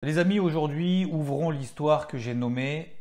Les amis, aujourd'hui, ouvrons l'histoire que j'ai nommée...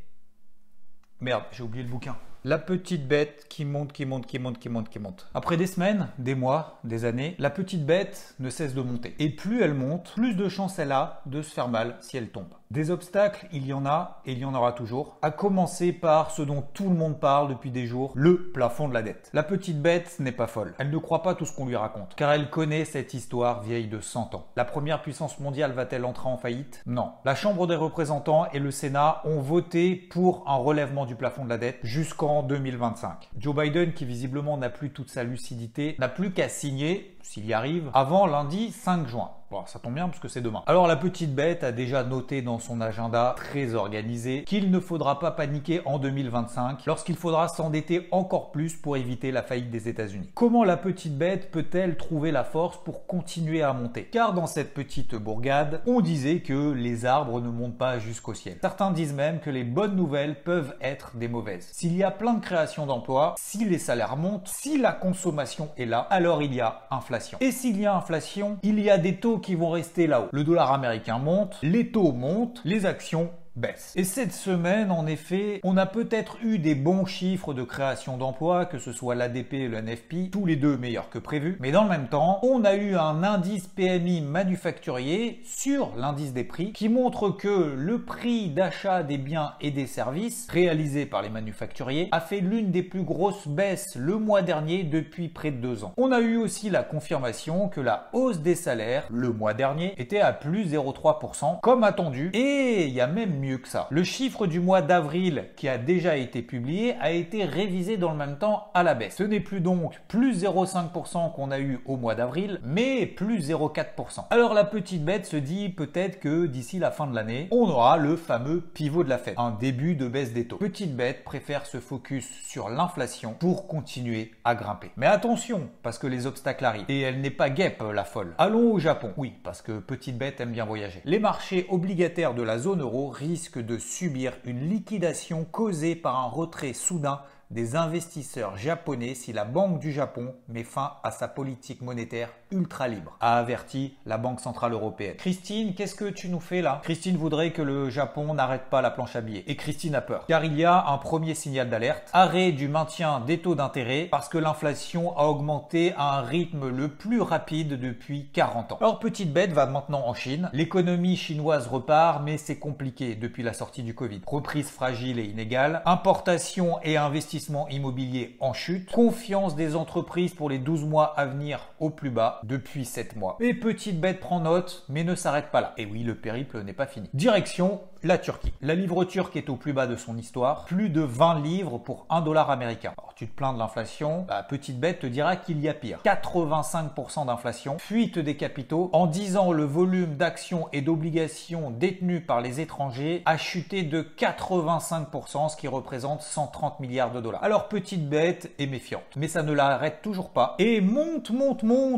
Merde, j'ai oublié le bouquin. La petite bête qui monte, qui monte, qui monte, qui monte, qui monte. Après des semaines, des mois, des années, la petite bête ne cesse de monter. Et plus elle monte, plus de chances elle a de se faire mal si elle tombe. Des obstacles, il y en a et il y en aura toujours. À commencer par ce dont tout le monde parle depuis des jours, le plafond de la dette. La petite bête n'est pas folle. Elle ne croit pas tout ce qu'on lui raconte, car elle connaît cette histoire vieille de 100 ans. La première puissance mondiale va-t-elle entrer en faillite? Non. La Chambre des représentants et le Sénat ont voté pour un relèvement du plafond de la dette jusqu'en 2025. Joe Biden, qui visiblement n'a plus toute sa lucidité, n'a plus qu'à signer, s'il y arrive, avant lundi 5 juin. Bon, ça tombe bien parce que c'est demain. Alors la petite bête a déjà noté dans son agenda très organisé qu'il ne faudra pas paniquer en 2025 lorsqu'il faudra s'endetter encore plus pour éviter la faillite des États-Unis. Comment la petite bête peut-elle trouver la force pour continuer à monter? Car dans cette petite bourgade, on disait que les arbres ne montent pas jusqu'au ciel. Certains disent même que les bonnes nouvelles peuvent être des mauvaises. S'il y a plein de créations d'emplois, si les salaires montent, si la consommation est là, alors il y a inflation. Et s'il y a inflation, il y a des taux qui vont rester là-haut. Le dollar américain monte, les taux montent, les actions baisse. Et cette semaine, en effet, on a peut-être eu des bons chiffres de création d'emplois, que ce soit l'ADP et le NFP, tous les deux meilleurs que prévu. Mais dans le même temps, on a eu un indice PMI manufacturier sur l'indice des prix qui montre que le prix d'achat des biens et des services réalisés par les manufacturiers a fait l'une des plus grosses baisses le mois dernier depuis près de 2 ans. On a eu aussi la confirmation que la hausse des salaires le mois dernier était à plus 0,3% comme attendu, et il y a même mieux que ça. Le chiffre du mois d'avril qui a déjà été publié a été révisé dans le même temps à la baisse. Ce n'est plus donc plus 0,5% qu'on a eu au mois d'avril, mais plus 0,4%. Alors la petite bête se dit peut-être que d'ici la fin de l'année, on aura le fameux pivot de la Fed, un début de baisse des taux. Petite bête préfère se focus sur l'inflation pour continuer à grimper. Mais attention, parce que les obstacles arrivent. Et elle n'est pas guêpe, la folle. Allons au Japon. Oui, parce que petite bête aime bien voyager. Les marchés obligataires de la zone euro risquent de subir une liquidation causée par un retrait soudain des investisseurs japonais si la Banque du Japon met fin à sa politique monétaire ultra libre, a averti la Banque Centrale Européenne. Christine, qu'est-ce que tu nous fais là? Christine voudrait que le Japon n'arrête pas la planche à billets. Et Christine a peur, car il y a un premier signal d'alerte. Arrêt du maintien des taux d'intérêt parce que l'inflation a augmenté à un rythme le plus rapide depuis 40 ans. Alors petite bête va maintenant en Chine. L'économie chinoise repart, mais c'est compliqué depuis la sortie du Covid. Reprise fragile et inégale. Importation et investissement immobilier en chute, confiance des entreprises pour les 12 mois à venir au plus bas depuis 7 mois. Et petite bête prend note, mais ne s'arrête pas là. Et oui, le périple n'est pas fini. Direction la Turquie. La livre turque est au plus bas de son histoire, plus de 20 livres pour 1 dollar américain. Alors tu te plains de l'inflation, la petite bête te dira qu'il y a pire. 85% d'inflation, fuite des capitaux. En 10 ans, le volume d'actions et d'obligations détenues par les étrangers a chuté de 85%, ce qui représente 130 milliards de dollars. Alors petite bête est méfiante, mais ça ne l'arrête toujours pas et monte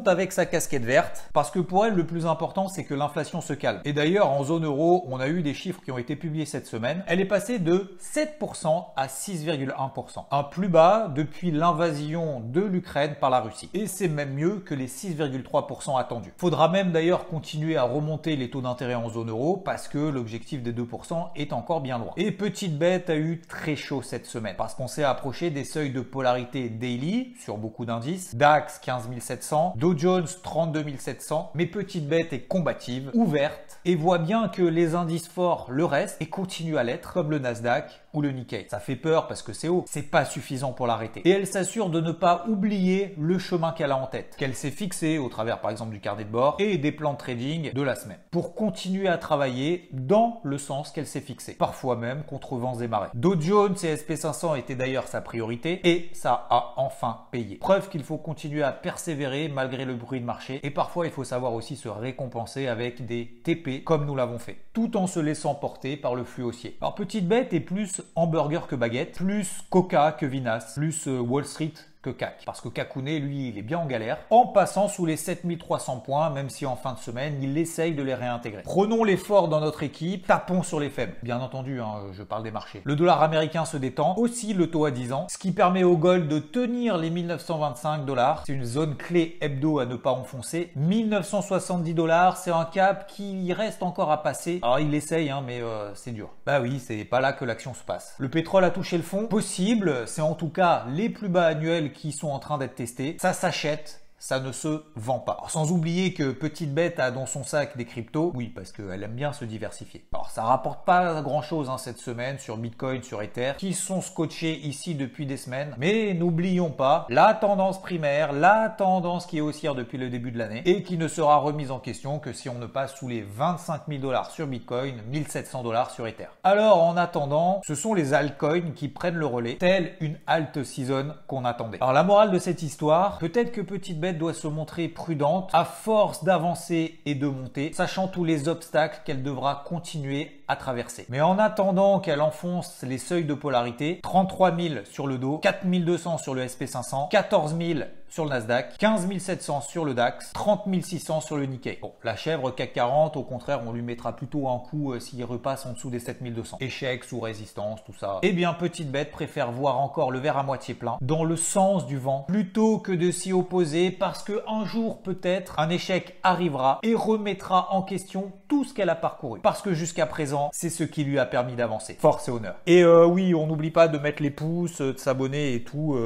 avec sa casquette verte, parce que pour elle le plus important c'est que l'inflation se calme. Et d'ailleurs en zone euro, on a eu des chiffres qui ont été publiés cette semaine. Elle est passée de 7% à 6,1%, un plus bas depuis l'invasion de l'Ukraine par la Russie. Et c'est même mieux que les 6,3% attendus. Faudra même d'ailleurs continuer à remonter les taux d'intérêt en zone euro parce que l'objectif des 2% est encore bien loin. Et petite bête a eu très chaud cette semaine parce qu'on s'est approché des seuils de polarité daily sur beaucoup d'indices. DAX 15 700, Dow Jones 32 700. Mais petite bête est combative, ouverte et voit bien que les indices forts le restent et continuent à l'être, comme le Nasdaq ou le Nikkei. Ça fait peur parce que c'est haut, c'est pas suffisant pour l'arrêter. Et elle s'assure de ne pas oublier le chemin qu'elle a en tête, qu'elle s'est fixé au travers par exemple du carnet de bord et des plans de trading de la semaine, pour continuer à travailler dans le sens qu'elle s'est fixé, parfois même contre vents et marées. Dow Jones et SP500 étaient d'ailleurs sa priorité et ça a enfin payé. Preuve qu'il faut continuer à persévérer malgré le bruit de marché, et parfois il faut savoir aussi se récompenser avec des TP comme nous l'avons fait, tout en se laissant porter par le flux haussier. Alors petite bête est plus hamburger que baguette, plus Coca que vinasse, plus Wall Street que CAC. Parce que Kakouné, lui, il est bien en galère, en passant sous les 7300 points, même si en fin de semaine, il essaye de les réintégrer. Prenons les forts dans notre équipe, tapons sur les faibles. Bien entendu, je parle des marchés. Le dollar américain se détend, aussi le taux à 10 ans, ce qui permet au gold de tenir les 1925 $. C'est une zone clé hebdo à ne pas enfoncer. 1970 $, c'est un cap qui reste encore à passer. Alors il essaye, mais c'est dur. Bah oui, c'est pas là que l'action se passe. Le pétrole a touché le fond. Possible, c'est en tout cas les plus bas annuels qui sont en train d'être testés. Ça s'achète. Ça ne se vend pas. Alors, sans oublier que Petite Bête a dans son sac des cryptos. Oui, parce qu'elle aime bien se diversifier. Alors ça rapporte pas grand chose cette semaine sur Bitcoin, sur Ether, qui sont scotchés ici depuis des semaines. Mais n'oublions pas la tendance primaire, la tendance qui est haussière depuis le début de l'année et qui ne sera remise en question que si on ne passe sous les 25 000 $ sur Bitcoin, 1700 $ sur Ether. Alors en attendant, ce sont les altcoins qui prennent le relais, telle une alt season qu'on attendait. Alors la morale de cette histoire, peut-être que Petite Bête doit se montrer prudente à force d'avancer et de monter, sachant tous les obstacles qu'elle devra continuer à traverser. Mais en attendant qu'elle enfonce les seuils de polarité, 33 000 sur le Dow, 4 200 sur le SP500, 14 000 sur le Nasdaq, 15 700 sur le DAX, 30 600 sur le Nikkei. Bon, la chèvre CAC 40, au contraire, on lui mettra plutôt un coup s'il repasse en dessous des 7200. Échec, sous résistance, tout ça. Eh bien, Petite Bête préfère voir encore le verre à moitié plein, dans le sens du vent, plutôt que de s'y opposer, parce que un jour, peut-être, un échec arrivera et remettra en question tout ce qu'elle a parcouru. Parce que jusqu'à présent, c'est ce qui lui a permis d'avancer. Force et honneur. Et oui, on n'oublie pas de mettre les pouces, de s'abonner et tout.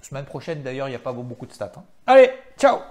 Semaine prochaine, d'ailleurs, il n'y a pas beaucoup de stats. Allez, ciao!